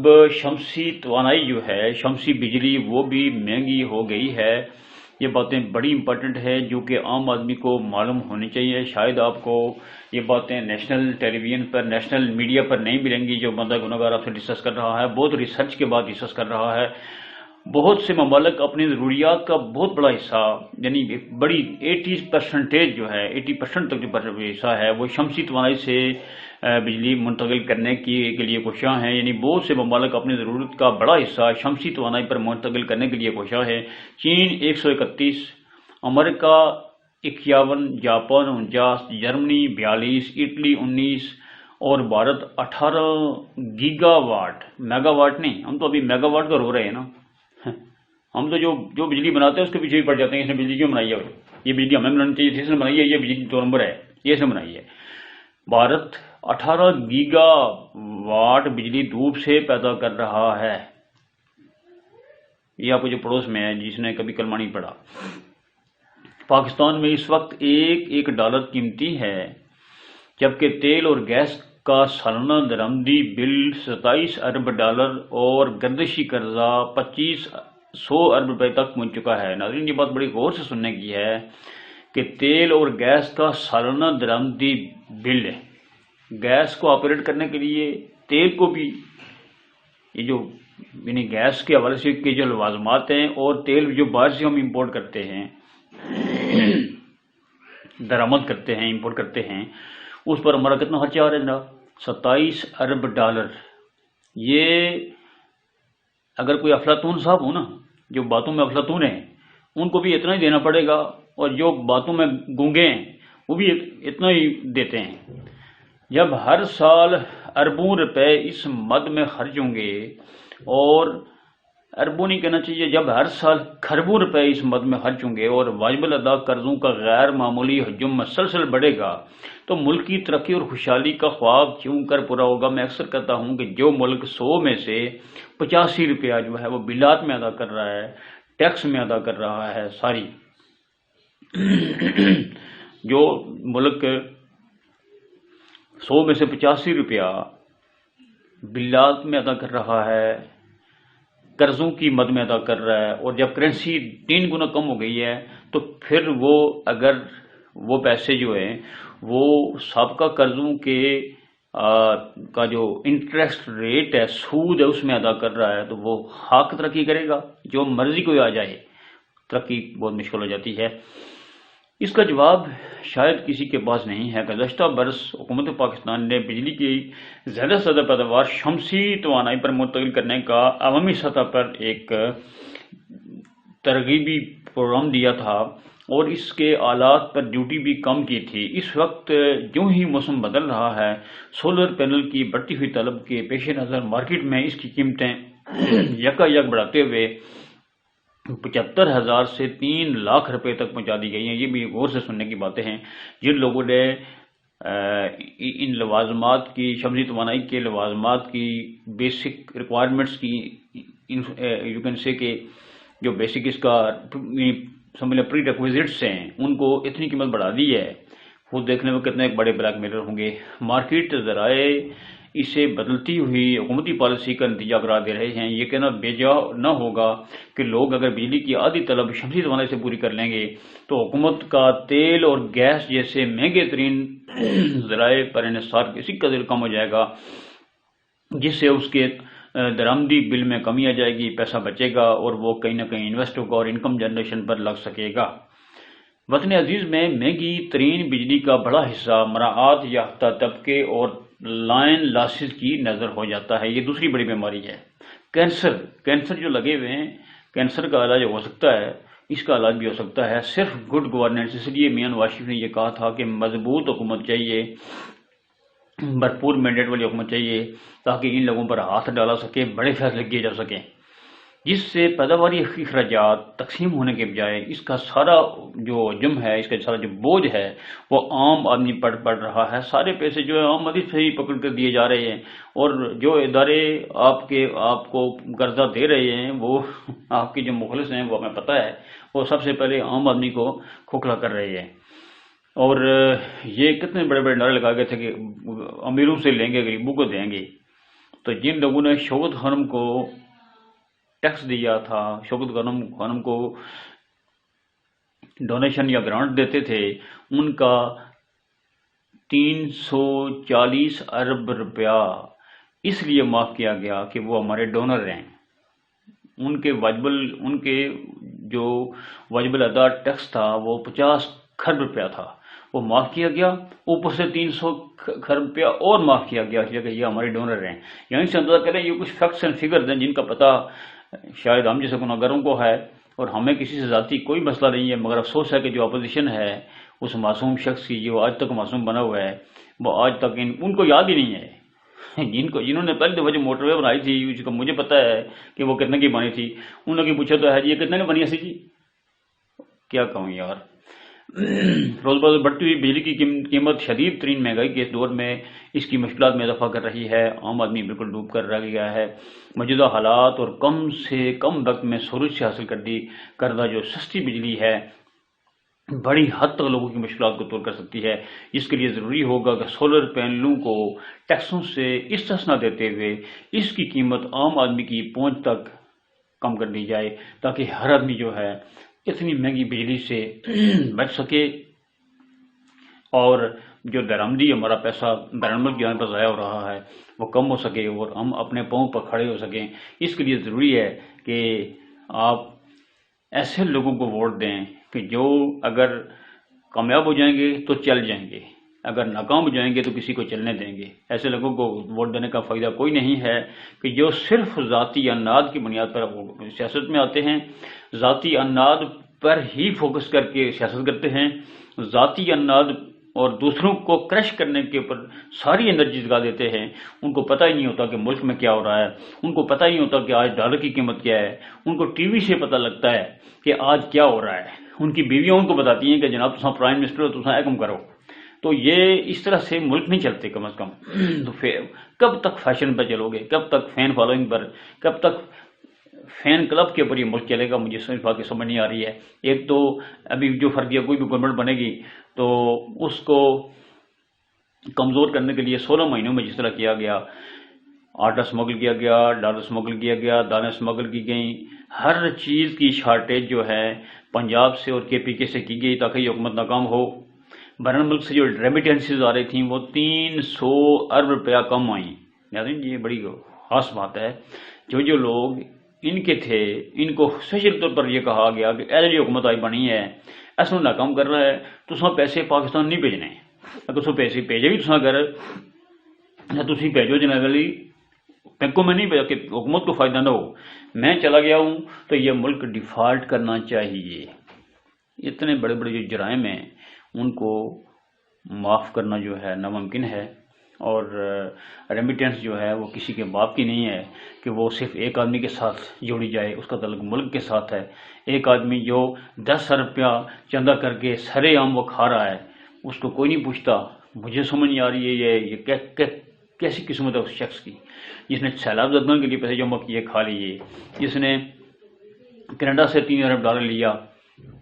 اب شمسی توانائی جو ہے، شمسی بجلی، وہ بھی مہنگی ہو گئی ہے۔ یہ باتیں بڑی امپورٹنٹ ہے جو کہ عام آدمی کو معلوم ہونی چاہیے۔ شاید آپ کو یہ باتیں نیشنل ٹیلی ویژن پر، نیشنل میڈیا پر نہیں ملیں گی۔ جو بندہ گناہگار آپ سے ڈسکس کر رہا ہے، بہت ریسرچ کے بعد ڈسکس کر رہا ہے۔ بہت سے ممالک اپنی ضروریات کا بہت بڑا حصہ، یعنی بڑی 80% جو ہے، 80% تک جو حصہ ہے وہ شمسی توانائی سے بجلی منتقل کرنے کے لیے کوشاں ہیں۔ یعنی بہت سے ممالک اپنی ضرورت کا بڑا حصہ شمسی توانائی پر منتقل کرنے کے لیے کوشاں ہے۔ چین 131، امریکہ 51، جاپان 49، جرمنی 42، اٹلی 19 اور Bharat 18 gigawatt, megawatt نہیں، ہم تو ابھی میگا واٹ کا رو رہے ہیں نا۔ ہم تو جو بجلی بناتے ہیں اس کے پیچھے بھی پڑ جاتے ہیں، اس نے بجلی کیوں بنائی ہے، یہ بجلی ہمیں بنانی چاہیے تھی، اس نے بنائی ہے، یہ بجلی 2 نمبر ہے، یہ اس نے بنائی ہے۔ بھارت 18 گیگا واٹ بجلی دھوپ سے پیدا کر رہا ہے۔ یہ آپ کو جو پڑوس میں ہے، جس نے کبھی کلمہ نہیں پڑھا۔ پاکستان میں اس وقت ایک ڈالر قیمتی ہے، جبکہ تیل اور گیس کا سالانہ درآمدی بل 27 ارب ڈالر اور گردشی قرضہ 2500 ارب روپے تک پہنچ چکا ہے۔ ناظرین، یہ بات بڑی غور سے سننے کی ہے کہ تیل اور گیس کا سالانہ درآمدی بل، گیس کو آپریٹ کرنے کے لیے تیل کو بھی، یہ جو یعنی گیس کے حوالے سے کے جو لوازمات ہیں اور تیل جو باہر سے ہم امپورٹ کرتے ہیں، درآمد کرتے ہیں، امپورٹ کرتے ہیں، اس پر ہمارا کتنا خرچہ آ رہا ہے جناب؟ 27 ارب ڈالر۔ یہ اگر کوئی افلاطون صاحب ہو نا، جو باتوں میں افلاطون ہیں، ان کو بھی اتنا ہی دینا پڑے گا، اور جو باتوں میں گونگے ہیں وہ بھی اتنا ہی دیتے ہیں۔ جب ہر سال اربوں روپے اس مد میں خرچ ہوں گے، اور اربوں نہیں کہنا چاہیے، جب ہر سال کھربوں روپے اس مد میں خرچ ہوں گے اور واجب الادا قرضوں کا غیر معمولی حجم مسلسل بڑھے گا، تو ملک کی ترقی اور خوشحالی کا خواب کیوں کر پورا ہوگا؟ میں اکثر کہتا ہوں کہ جو ملک 100 میں سے 85 روپیہ جو ہے وہ بلات میں ادا کر رہا ہے، ٹیکس میں ادا کر رہا ہے، ساری جو ملک 100 میں سے 85 روپیہ بلات میں ادا کر رہا ہے، قرضوں کی مد میں ادا کر رہا ہے، اور جب کرنسی 3 گنا کم ہو گئی ہے تو پھر وہ اگر وہ پیسے جو ہیں وہ سابقہ قرضوں کے کا جو انٹرسٹ ریٹ ہے، سود ہے، اس میں ادا کر رہا ہے، تو وہ خاک ترقی کرے گا؟ جو مرضی کوئی آ جائے، ترقی بہت مشکل ہو جاتی ہے۔ اس کا جواب شاید کسی کے پاس نہیں ہے۔ گزشتہ برس حکومت پاکستان نے بجلی کی زیادہ سے زیادہ پیداوار شمسی توانائی پر منتقل کرنے کا عوامی سطح پر ایک ترغیبی پروگرام دیا تھا، اور اس کے آلات پر ڈیوٹی بھی کم کی تھی۔ اس وقت جو ہی موسم بدل رہا ہے، سولر پینل کی بڑھتی ہوئی طلب کے پیش نظر مارکیٹ میں اس کی قیمتیں یک بڑھاتے ہوئے 75,000 سے 3 لاکھ روپے تک پہنچا دی گئی ہیں۔ یہ بھی غور سے سننے کی باتیں ہیں۔ جن لوگوں نے ان لوازمات کی، شمسی توانائی کے لوازمات کی بیسک ریکوائرمنٹس کی، یو کین سے کہ جو بیسک اس کا سمجھ لیں پری ریکویزٹس ہیں، ان کو اتنی قیمت بڑھا دی ہے، خود دیکھنے میں کتنے ایک بڑے بلیک میلر ہوں گے۔ مارکیٹ ذرائع اسے بدلتی ہوئی حکومتی پالیسی کا نتیجہ قرار دے رہے ہیں۔ یہ کہنا بیجا نہ ہوگا کہ لوگ اگر بجلی کی آدھی طلب شمسی توانائی سے پوری کر لیں گے تو حکومت کا تیل اور گیس جیسے مہنگے ترین ذرائع پر انحصار اسی قدر کم ہو جائے گا، جس سے اس کے درآمدی بل میں کمی آ جائے گی، پیسہ بچے گا، اور وہ کہیں نہ کہیں انویسٹ ہوگا اور انکم جنریشن پر لگ سکے گا۔ وطن عزیز میں مہنگی ترین بجلی کا بڑا حصہ مراعات یافتہ طبقے اور لائن لاسز کی نظر ہو جاتا ہے۔ یہ دوسری بڑی بیماری ہے، کینسر جو لگے ہوئے ہیں، کینسر کا علاج ہو سکتا ہے، اس کا علاج بھی ہو سکتا ہے، صرف گڈ گورننس۔ اس لیے میاں نواز شریف نے یہ کہا تھا کہ مضبوط حکومت چاہیے، بھرپور مینڈیٹ والی حکومت چاہیے، تاکہ ان لوگوں پر ہاتھ ڈالا سکے، بڑے فیصلے کیے جا سکیں، جس سے پیداواری اخراجات تقسیم ہونے کے بجائے اس کا سارا جو حجم ہے، اس کا سارا جو بوجھ ہے وہ عام آدمی پر پڑ رہا ہے۔ سارے پیسے جو ہے عام آدمی سے ہی پکڑ کر دیے جا رہے ہیں، اور جو ادارے آپ کو قرضہ دے رہے ہیں، وہ آپ کے جو مخلص ہیں، وہ ہمیں پتہ ہے، وہ سب سے پہلے عام آدمی کو کھوکھلا کر رہے ہیں۔ اور یہ کتنے بڑے بڑے نعرے لگا گئے تھے کہ امیروں سے لیں گے، غریبوں کو دیں گے، تو جن لوگوں نے شوکت خانم کو ٹیکس دیا تھا، شوکت خانم کو ڈونیشن یا گرانٹ دیتے تھے، ان کا 340 ارب روپیہ اس لیے معاف کیا گیا کہ وہ ہمارے ڈونر ہیں۔ ان کے جو واجب الادا ٹیکس تھا وہ 50 کھرب روپیہ تھا، وہ معاف کیا گیا، اوپر سے 300 کھرب روپیہ اور معاف کیا گیا کہ یہ ہمارے ڈونر ہیں۔ یہیں سے اندازہ کریں یہ کچھ فیکٹس اینڈ فگرز ہیں جن کا پتہ شاید ہم جیسے گناہ گاروں کو ہے، اور ہمیں کسی سے ذاتی کوئی مسئلہ نہیں ہے، مگر افسوس ہے کہ جو اپوزیشن ہے اس معصوم شخص کی جو آج تک معصوم بنا ہوا ہے، وہ آج تک ان کو یاد ہی نہیں ہے۔ جنہوں نے پہلی دفعہ جو موٹر وے بنائی تھی، اس کا مجھے پتا ہے کہ وہ کتنے کی بنی تھی، انہوں نے پوچھا تو ہے جی یہ کتنے کی بنی ہے جی؟ کیا کہوں یار، روز بروز بڑھتی ہوئی بجلی کی قیمت شدید ترین مہنگائی کے اس دور میں اس کی مشکلات میں اضافہ کر رہی ہے۔ عام آدمی بالکل ڈوب کر رہ گیا ہے۔ موجودہ حالات اور کم سے کم وقت میں سورج سے حاصل کردہ جو سستی بجلی ہے بڑی حد تک لوگوں کی مشکلات کو دور کر سکتی ہے۔ اس کے لیے ضروری ہوگا کہ سولر پینلوں کو ٹیکسوں سے استثنا دیتے ہوئے اس کی قیمت عام آدمی کی پہنچ تک کم کر دی جائے، تاکہ ہر آدمی جو ہے اتنی مہنگی بجلی سے بچ سکے، اور جو درآمدی ہمارا پیسہ بین الملک جہاں پر ضائع ہو رہا ہے وہ کم ہو سکے، اور ہم اپنے پاؤں پر کھڑے ہو سکیں۔ اس کے لیے ضروری ہے کہ آپ ایسے لوگوں کو ووٹ دیں کہ جو اگر کامیاب ہو جائیں گے تو چل جائیں گے، اگر ناکام ہو جائیں گے تو کسی کو چلنے دیں گے۔ ایسے لوگوں کو ووٹ دینے کا فائدہ کوئی نہیں ہے کہ جو صرف ذاتی اناد کی بنیاد پر سیاست میں آتے ہیں، ذاتی اناد پر ہی فوکس کر کے سیاست کرتے ہیں، ذاتی اناد اور دوسروں کو کرش کرنے کے اوپر ساری انرجی لگا دیتے ہیں۔ ان کو پتہ ہی نہیں ہوتا کہ ملک میں کیا ہو رہا ہے، ان کو پتہ ہی نہیں ہوتا کہ آج ڈالر کی قیمت کیا ہے، ان کو ٹی وی سے پتہ لگتا ہے کہ آج کیا ہو رہا ہے، ان کی بیویاں ان کو بتاتی ہیں کہ جناب تساں پرائم منسٹر ہو، تساں اے کم کرو۔ تو یہ اس طرح سے ملک نہیں چلتے کم از کم۔ تو کب تک فیشن پہ چلو گے، کب تک فین فالوئنگ پر، کب تک فین کلب کے اوپر یہ ملک چلے گا؟ مجھے صرف آ کے سمجھ نہیں آ رہی ہے۔ ایک تو ابھی جو فرضیہ کوئی بھی گورنمنٹ بنے گی تو اس کو کمزور کرنے کے لیے 16 مہینوں میں جس طرح کیا گیا، آٹا اسمگل کیا گیا، ڈالر اسمگل کیا گیا، دانیں اسمگل کی گئیں، ہر چیز کی شارٹیج جو ہے پنجاب سے اور کے پی کے سے کی گئی تاکہ یہ حکومت ناکام ہو۔ بین الملک سے جو ریمیٹنسز آ رہی تھیں وہ 300 ارب روپیہ کم آئیں۔ یعنی یہ بڑی خاص بات ہے۔ جو لوگ ان کے تھے ان کو اسپیشل طور پر یہ کہا گیا کہ ایسے جو حکومت آئی بنی ہے ایسا ناکام کر رہا ہے تو سو پیسے پاکستان نہیں بھیجنے، اگر سو پیسے بھیجے بھی تو اگر تھی بھیجو جنرلی بینکوں میں نہیں بھیجا کہ حکومت کو فائدہ نہ ہو۔ میں چلا گیا ہوں تو یہ ملک ڈیفالٹ کرنا چاہیے۔ اتنے بڑے بڑے جو جرائم ہیں ان کو معاف کرنا جو ہے ناممکن ہے، اور ریمیٹنس جو ہے وہ کسی کے باپ کی نہیں ہے کہ وہ صرف ایک آدمی کے ساتھ جوڑی جائے، اس کا تعلق ملک کے ساتھ ہے۔ ایک آدمی جو 10 ارب روپیہ چندہ کر کے سرے عام وہ کھا رہا ہے اس کو کوئی نہیں پوچھتا۔ مجھے سمجھ نہیں آ رہی ہے یہ کیسی قسمت ہے اس شخص کی جس نے سیلاب زدگان کے لیے پیسے جمع کیے کھا لیے، جس نے کینیڈا سے 3 ارب ڈالر لیا،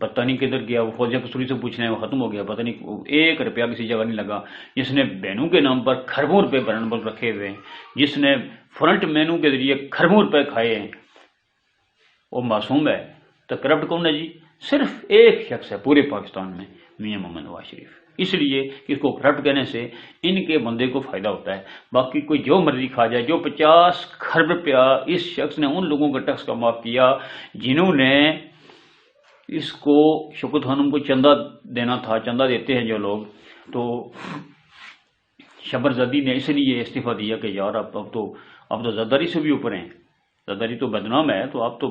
پتہ نہیں کدھر گیا، وہ فوجیہ قصوری سے پوچھنے وہ ختم ہو گیا، پتہ نہیں 1 روپیہ کسی جگہ نہیں لگا، جس نے بہنوں کے نام پر کھربوں روپے بین الملک رکھے ہوئے ہیں، جس نے فرنٹ مینو کے ذریعے کھربوں روپے کھائے ہیں، وہ معصوم ہے۔ تو کرپٹ کون ہے جی؟ صرف ایک شخص ہے پورے پاکستان میں، میاں محمد نواز شریف۔ اس لیے کہ اس کو کرپٹ کہنے سے ان کے بندے کو فائدہ ہوتا ہے، باقی کوئی جو مرضی کھا جائے۔ جو 50 کھرب روپیہ اس شخص نے ان لوگوں کا ٹیکس کا معاف کیا جنہوں نے اس کو شوکت خانم کو چندہ دینا تھا، چندہ دیتے ہیں جو لوگ، تو شبر زدی نے اس لیے استعفیٰ دیا کہ یار اب تو زرداری سے بھی اوپر ہیں، زرداری تو بدنام ہے، تو آپ تو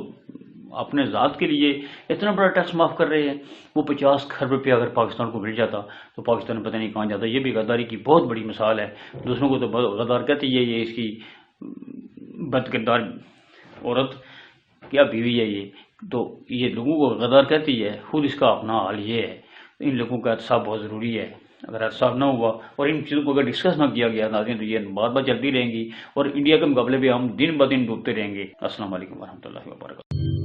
اپنے ذات کے لیے اتنا بڑا ٹیکس معاف کر رہے ہیں۔ وہ 50 کھرب روپیہ اگر پاکستان کو مل جاتا تو پاکستان پتہ نہیں کہاں جاتا۔ یہ بھی غداری کی بہت بڑی مثال ہے۔ دوسروں کو تو غدار کہتی ہے، یہ اس کی بد کردار عورت کیا بیوی ہے یہ، تو یہ لوگوں کو غدار کہتی ہے، خود اس کا اپنا حال یہ ہے۔ ان لوگوں کا احتساب بہت ضروری ہے۔ اگر احتساب نہ ہوا اور ان چیزوں کو اگر ڈسکس نہ کیا گیا ناظرین تو یہ بار بار چلتی رہیں گی اور انڈیا کے مقابلے بھی ہم دن بہ دن ڈوبتے رہیں گے۔ السلام علیکم ورحمۃ اللہ وبرکاتہ۔